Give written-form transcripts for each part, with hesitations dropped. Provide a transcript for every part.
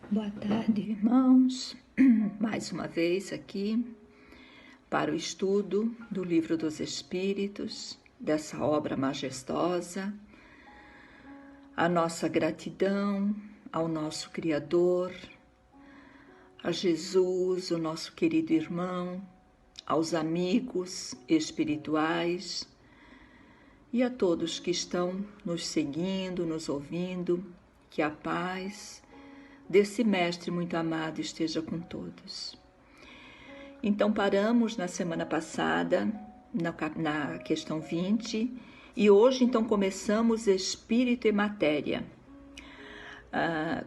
Boa tarde, irmãos. Mais uma vez aqui para o estudo do Livro dos Espíritos, dessa obra majestosa. A nossa gratidão ao nosso Criador, a Jesus, o nosso querido irmão, aos amigos espirituais e a todos que estão nos seguindo, nos ouvindo. Que a paz desse Mestre muito amado esteja com todos. Então paramos na semana passada, na questão 20, e hoje então começamos Espírito e Matéria,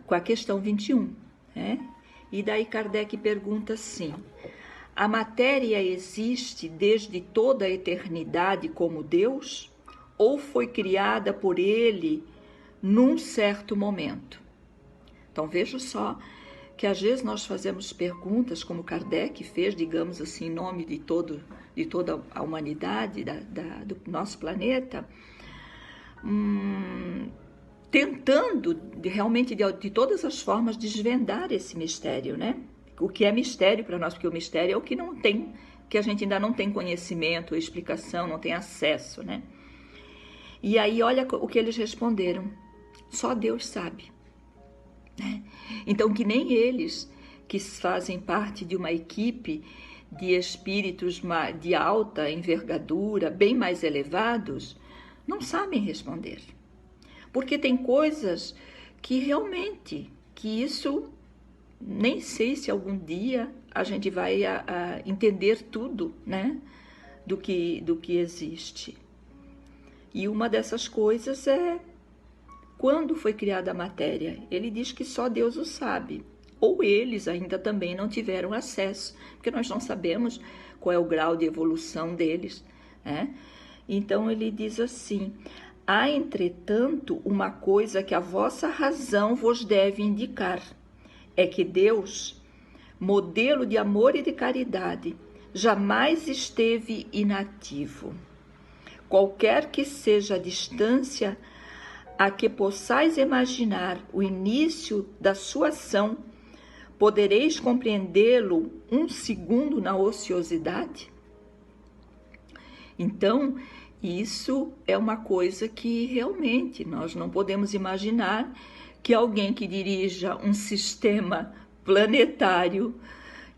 com a questão 21, né? E daí Kardec pergunta assim: a matéria existe desde toda a eternidade como Deus, ou foi criada por Ele num certo momento? Então veja só que às vezes nós fazemos perguntas como Kardec fez, digamos assim, em nome de toda a humanidade do nosso planeta, tentando realmente de todas as formas desvendar esse mistério, né? O que é mistério para nós, porque o mistério é o que não tem, que a gente ainda não tem conhecimento, explicação, não tem acesso, né? E aí olha o que eles responderam: só Deus sabe. Então, que nem eles, que fazem parte de uma equipe de espíritos de alta envergadura, bem mais elevados, não sabem responder. Porque tem coisas que realmente, que isso, nem sei se algum dia a gente vai entender tudo, né, do que existe. E uma dessas coisas é: quando foi criada a matéria? Ele diz que só Deus o sabe. Ou eles ainda também não tiveram acesso, porque nós não sabemos qual é o grau de evolução deles, né? Então ele diz assim: há, entretanto, uma coisa que a vossa razão vos deve indicar, é que Deus, modelo de amor e de caridade, jamais esteve inativo. Qualquer que seja a distância a que possais imaginar o início da sua ação, podereis compreendê-lo um segundo na ociosidade? Então, isso é uma coisa que realmente nós não podemos imaginar que alguém que dirija um sistema planetário,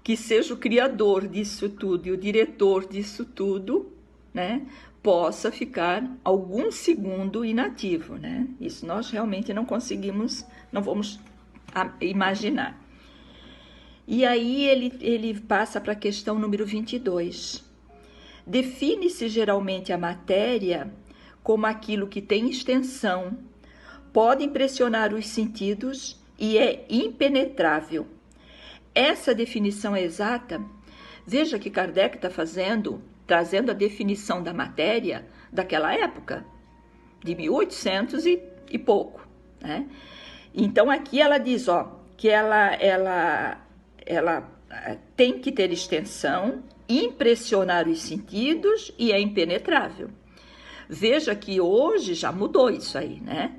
que seja o criador disso tudo e o diretor disso tudo, né, possa ficar algum segundo inativo, né? Isso nós realmente não conseguimos, não vamos imaginar. E aí ele passa para a questão número 22. Define-se geralmente a matéria como aquilo que tem extensão, pode impressionar os sentidos e é impenetrável. Essa definição é exata? Veja que Kardec está trazendo a definição da matéria daquela época, de 1800 e pouco, né? Então aqui ela diz, que ela tem que ter extensão, impressionar os sentidos e é impenetrável. Veja que hoje já mudou isso aí, né?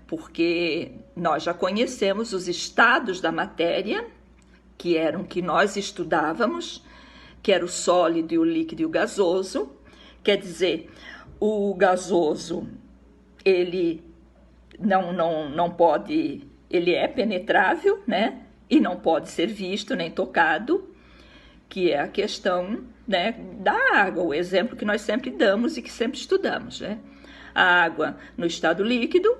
Porque nós já conhecemos os estados da matéria, que eram que nós estudávamos, que era o sólido e o líquido e o gasoso. Quer dizer, o gasoso, ele não pode, ele é penetrável, né? E não pode ser visto nem tocado, que é a questão, né, da água, o exemplo que nós sempre damos e que sempre estudamos, né? A água no estado líquido,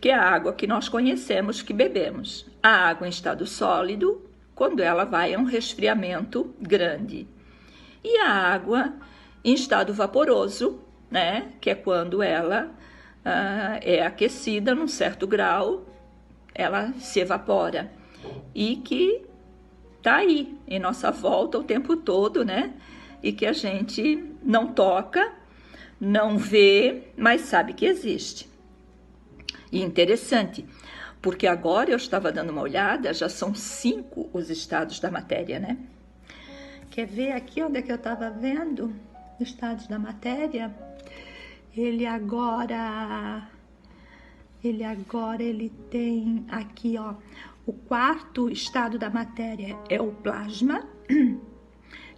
que é a água que nós conhecemos, que bebemos. A água em estado sólido, quando ela vai a um resfriamento grande. E a água em estado vaporoso, né, que é quando ela é aquecida num certo grau, ela se evapora. E que está aí, em nossa volta o tempo todo, né? E que a gente não toca, não vê, mas sabe que existe. E interessante, porque agora eu estava dando uma olhada, já são 5 os estados da matéria, né? Quer ver aqui onde é que eu estava vendo? Os estados da matéria. Ele agora tem aqui, O quarto estado da matéria é o plasma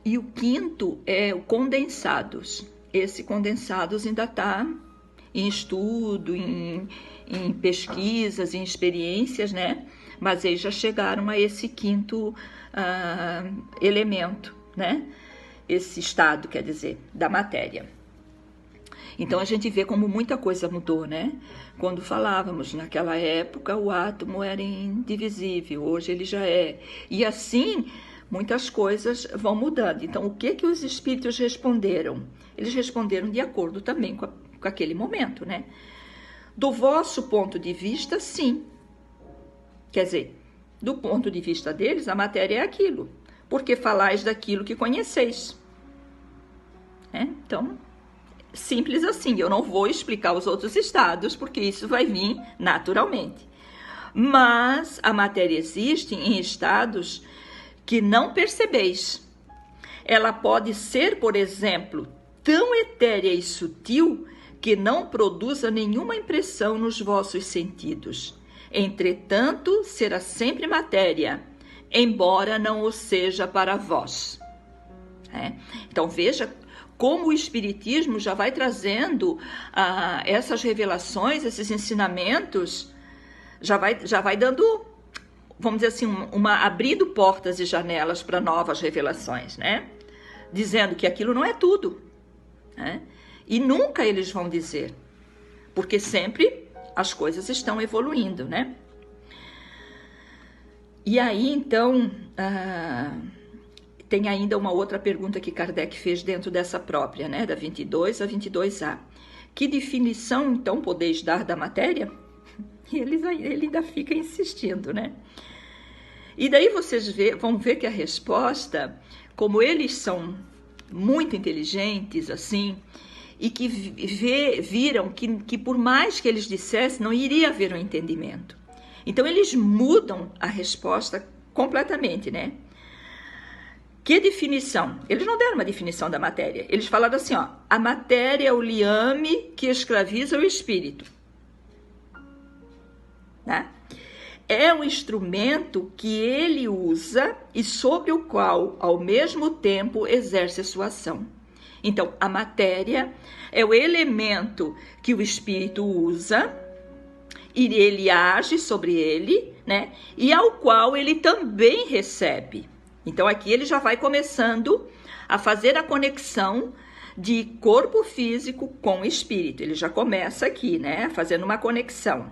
e o quinto é o condensados. Esse condensados ainda está em estudo, em pesquisas, em experiências, né? Mas eles já chegaram a esse quinto elemento, né? Esse estado, quer dizer, da matéria. Então a gente vê como muita coisa mudou, né? Quando falávamos naquela época o átomo era indivisível, hoje ele já é. E assim muitas coisas vão mudando. Então o que os espíritos responderam? Eles responderam de acordo também com aquele momento, né? Do vosso ponto de vista, sim. Quer dizer, do ponto de vista deles, a matéria é aquilo, porque falais daquilo que conheceis. Então, simples assim. Eu não vou explicar os outros estados, porque isso vai vir naturalmente. Mas a matéria existe em estados que não percebeis. Ela pode ser, por exemplo, tão etérea e sutil que não produza nenhuma impressão nos vossos sentidos. Entretanto, será sempre matéria, embora não o seja para vós. Então, veja como o Espiritismo já vai trazendo essas revelações, esses ensinamentos, já vai dando, vamos dizer assim, abrindo portas e janelas para novas revelações, né? Dizendo que aquilo não é tudo, né? E nunca eles vão dizer, porque sempre as coisas estão evoluindo, né? E aí, então, tem ainda uma outra pergunta que Kardec fez dentro dessa própria, né? Da 22 a 22A. Que definição, então, podeis dar da matéria? E ele ainda fica insistindo, né? E daí vocês vão ver que a resposta, como eles são muito inteligentes, assim, e que viram que por mais que eles dissessem, não iria haver um entendimento. Então, eles mudam a resposta completamente, né? Que definição? Eles não deram uma definição da matéria. Eles falaram assim, ó, a matéria é o liame que escraviza o espírito. Né? É um instrumento que ele usa e sobre o qual, ao mesmo tempo, exerce a sua ação. Então, a matéria é o elemento que o espírito usa e ele age sobre ele, né? E ao qual ele também recebe. Então, aqui ele já vai começando a fazer a conexão de corpo físico com espírito. Ele já começa aqui, né? Fazendo uma conexão.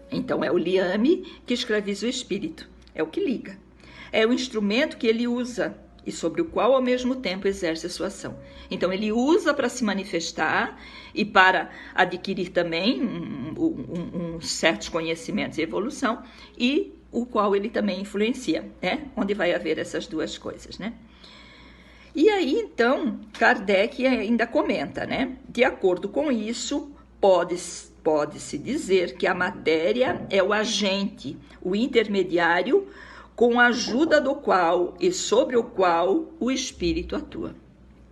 Então, é o liame que escraviza o espírito. É o que liga. É o instrumento que ele usa e sobre o qual, ao mesmo tempo, exerce a sua ação. Então, ele usa para se manifestar e para adquirir também certos conhecimentos e evolução, e o qual ele também influencia, né? Onde vai haver essas duas coisas, né? E aí, então, Kardec ainda comenta, né? De acordo com isso, pode-se dizer que a matéria é o agente, o intermediário, com a ajuda do qual e sobre o qual o espírito atua.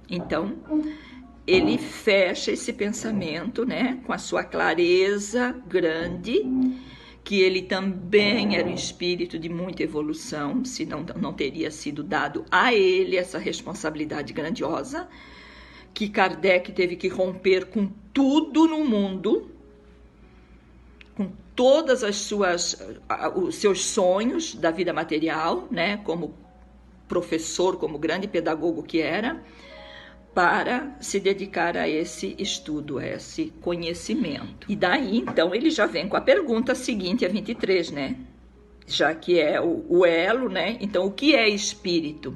Então, ele fecha esse pensamento, né, com a sua clareza grande, que ele também era um espírito de muita evolução, senão não teria sido dado a ele essa responsabilidade grandiosa, que Kardec teve que romper com tudo no mundo, com todas os seus sonhos da vida material, né, como professor, como grande pedagogo que era, para se dedicar a esse estudo, a esse conhecimento. E daí, então, ele já vem com a pergunta seguinte, a 23, né? Já que é o elo, né? Então, o que é espírito?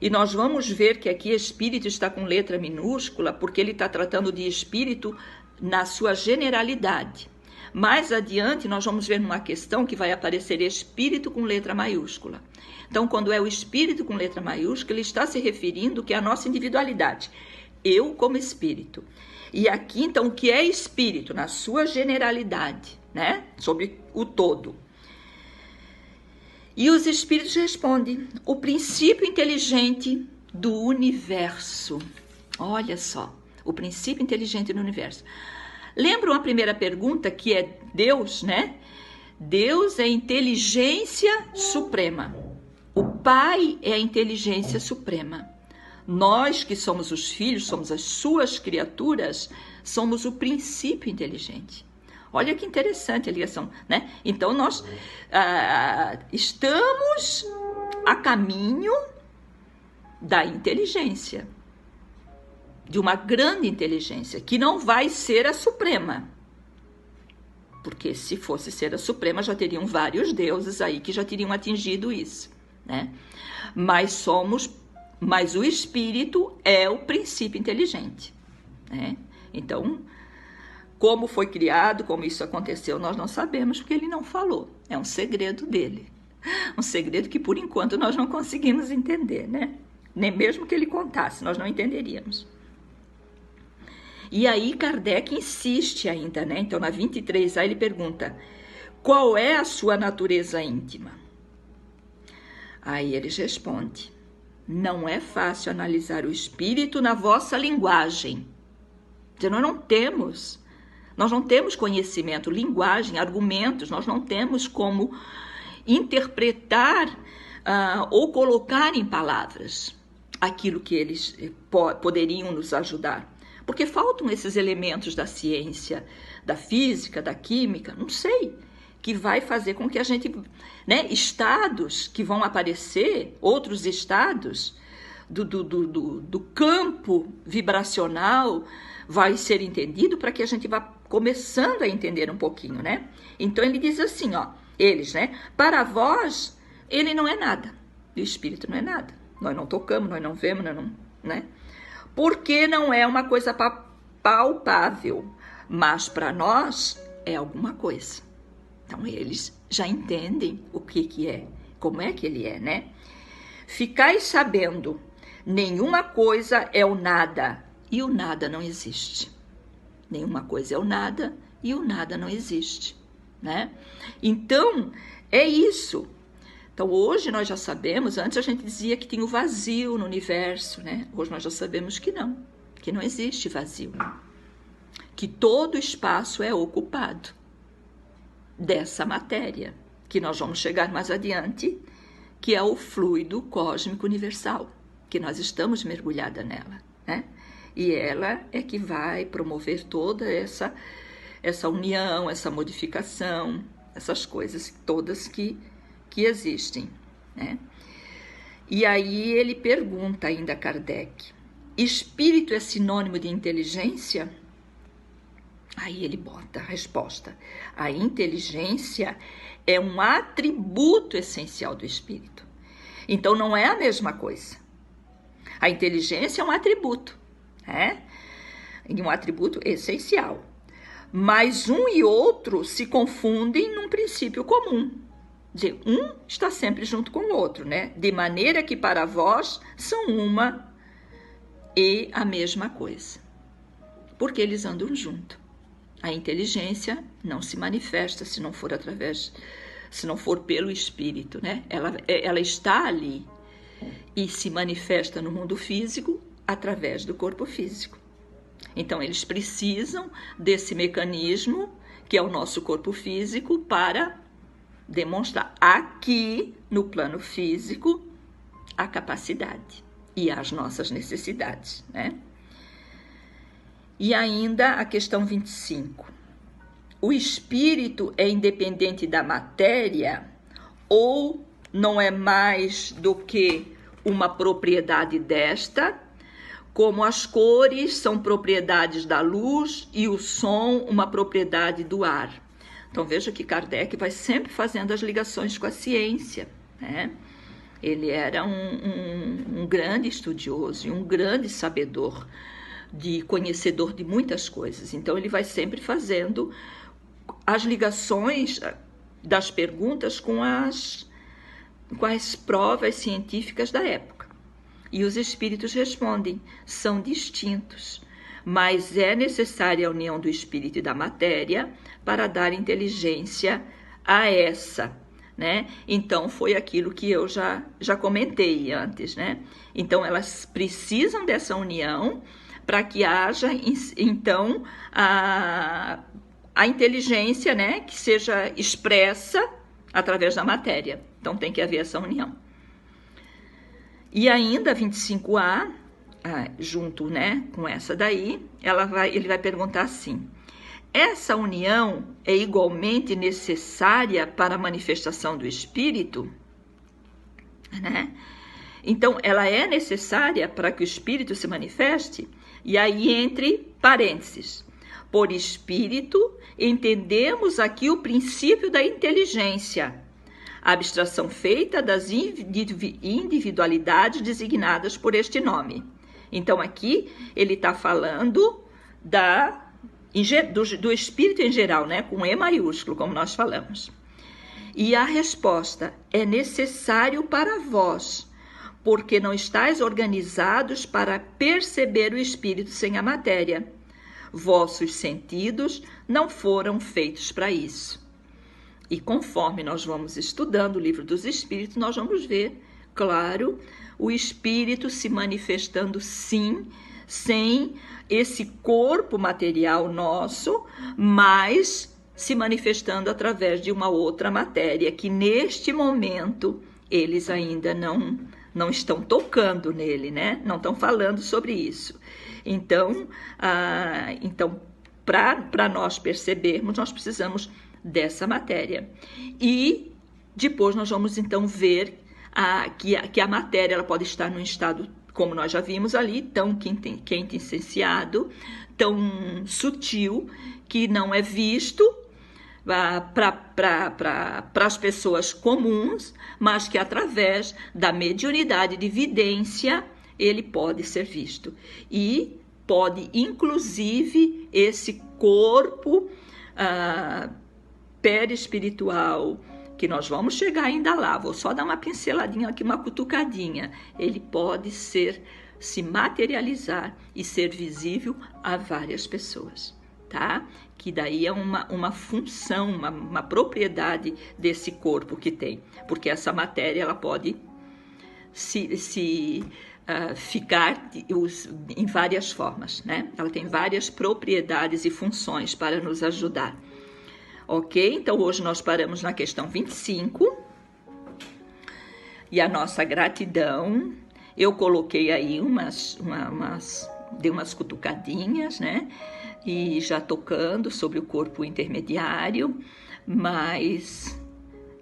E nós vamos ver que aqui espírito está com letra minúscula, porque ele está tratando de espírito na sua generalidade. Mais adiante, nós vamos ver numa questão que vai aparecer espírito com letra maiúscula. Então, quando é o espírito com letra maiúscula, ele está se referindo que é a nossa individualidade. Eu como espírito. E aqui, então, o que é espírito? Na sua generalidade, né? Sobre o todo. E os espíritos respondem, o princípio inteligente do universo. Olha só, o princípio inteligente do universo. Lembram a primeira pergunta, que é Deus, né? Deus é inteligência suprema. O Pai é a inteligência suprema. Nós que somos os filhos, somos as suas criaturas, somos o princípio inteligente. Olha que interessante a ligação, né? Então nós estamos a caminho da inteligência, de uma grande inteligência, que não vai ser a suprema. Porque se fosse ser a suprema, já teriam vários deuses aí que já teriam atingido isso, né? Mas o espírito é o princípio inteligente, né? Então, como foi criado, como isso aconteceu, nós não sabemos, porque ele não falou. É um segredo dele. Um segredo que, por enquanto, nós não conseguimos entender, né? Nem mesmo que ele contasse, nós não entenderíamos. E aí Kardec insiste ainda, né? Então, na 23A, ele pergunta: qual é a sua natureza íntima? Aí eles respondem: não é fácil analisar o espírito na vossa linguagem. Nós não temos conhecimento, linguagem, argumentos, nós não temos como interpretar ou colocar em palavras aquilo que eles poderiam nos ajudar. Porque faltam esses elementos da ciência, da física, da química, não sei, que vai fazer com que a gente, né, estados que vão aparecer, outros estados do campo vibracional vai ser entendido para que a gente vá começando a entender um pouquinho, né? Então ele diz assim, ó, eles, né? Para vós, ele não é nada. O espírito não é nada. Nós não tocamos, nós não vemos, nós não, né? Porque não é uma coisa palpável, mas para nós é alguma coisa. Então eles já entendem o que é, como é que ele é, né? Ficais sabendo, nenhuma coisa é o nada, e o nada não existe. Nenhuma coisa é o nada, e o nada não existe, né? Então, é isso. Então, hoje nós já sabemos, antes a gente dizia que tinha o vazio no universo, né? Hoje nós já sabemos que não existe vazio. Que todo espaço é ocupado dessa matéria, que nós vamos chegar mais adiante, que é o fluido cósmico universal, que nós estamos mergulhada nela, né? E ela é que vai promover toda essa união, essa modificação, essas coisas todas que existem, né? E aí ele pergunta ainda, Kardec: espírito é sinônimo de inteligência? Aí ele bota a resposta: a inteligência é um atributo essencial do espírito. Então não é a mesma coisa. A inteligência é um atributo, né? E um atributo essencial. Mas um e outro se confundem num princípio comum. Um está sempre junto com o outro, né? De maneira que para vós são uma e a mesma coisa. Porque eles andam junto. A inteligência não se manifesta se não for pelo espírito, né? Ela está ali e se manifesta no mundo físico através do corpo físico. Então, eles precisam desse mecanismo, que é o nosso corpo físico, para demonstrar aqui, no plano físico, a capacidade e as nossas necessidades, né? E ainda a questão 25. O espírito é independente da matéria ou não é mais do que uma propriedade desta, como as cores são propriedades da luz e o som uma propriedade do ar? Então veja que Kardec vai sempre fazendo as ligações com a ciência, né? Ele era um grande estudioso e um grande sabedor, conhecedor de muitas coisas. Então ele vai sempre fazendo as ligações das perguntas com as provas científicas da época. E os espíritos respondem: são distintos, mas é necessária a união do espírito e da matéria para dar inteligência a essa, né? Então foi aquilo que eu já comentei antes, né? Então elas precisam dessa união para que haja, então, a inteligência, né, que seja expressa através da matéria. Então tem que haver essa união. E ainda a 25A, junto, né, com essa daí, ele vai perguntar assim: essa união é igualmente necessária para a manifestação do Espírito? Né? Então, ela é necessária para que o Espírito se manifeste? E aí, entre parênteses, por Espírito, entendemos aqui o princípio da inteligência, a abstração feita das individualidades designadas por este nome. Então, aqui, ele está falando do Espírito em geral, né? Com E maiúsculo, como nós falamos. E a resposta: é necessário para vós, porque não estáis organizados para perceber o Espírito sem a matéria. Vossos sentidos não foram feitos para isso. E conforme nós vamos estudando o Livro dos Espíritos, nós vamos ver, claro, o Espírito se manifestando sim, sem esse corpo material nosso, mas se manifestando através de uma outra matéria, que neste momento eles ainda não estão tocando nele, né? Não estão falando sobre isso. Então para nós percebermos, nós precisamos dessa matéria. E depois nós vamos então ver que a matéria ela pode estar num estado, como nós já vimos ali, tão quintessenciado, tão sutil, que não é visto para as pessoas comuns, mas que através da mediunidade de vidência ele pode ser visto. E pode, inclusive, esse corpo perispiritual, que nós vamos chegar ainda lá, vou só dar uma pinceladinha aqui, uma cutucadinha, ele pode se materializar e ser visível a várias pessoas, tá? Que daí é uma função, uma propriedade desse corpo que tem, porque essa matéria ela pode ficar em várias formas, né? Ela tem várias propriedades e funções para nos ajudar. Ok? Então, hoje nós paramos na questão 25. E a nossa gratidão, eu coloquei aí dei umas cutucadinhas, né? E já tocando sobre o corpo intermediário, mas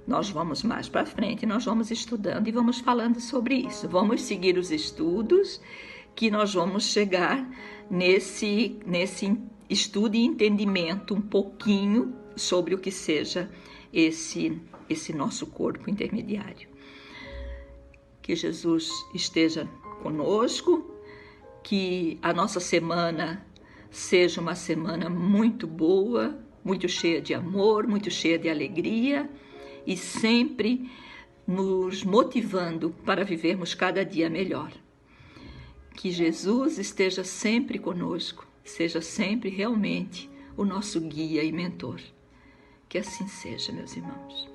nós vamos mais para frente, nós vamos estudando e vamos falando sobre isso. Vamos seguir os estudos que nós vamos chegar nesse estudo e entendimento um pouquinho sobre o que seja esse nosso corpo intermediário. Que Jesus esteja conosco, que a nossa semana seja uma semana muito boa, muito cheia de amor, muito cheia de alegria e sempre nos motivando para vivermos cada dia melhor. Que Jesus esteja sempre conosco, seja sempre realmente o nosso guia e mentor. Que assim seja, meus irmãos.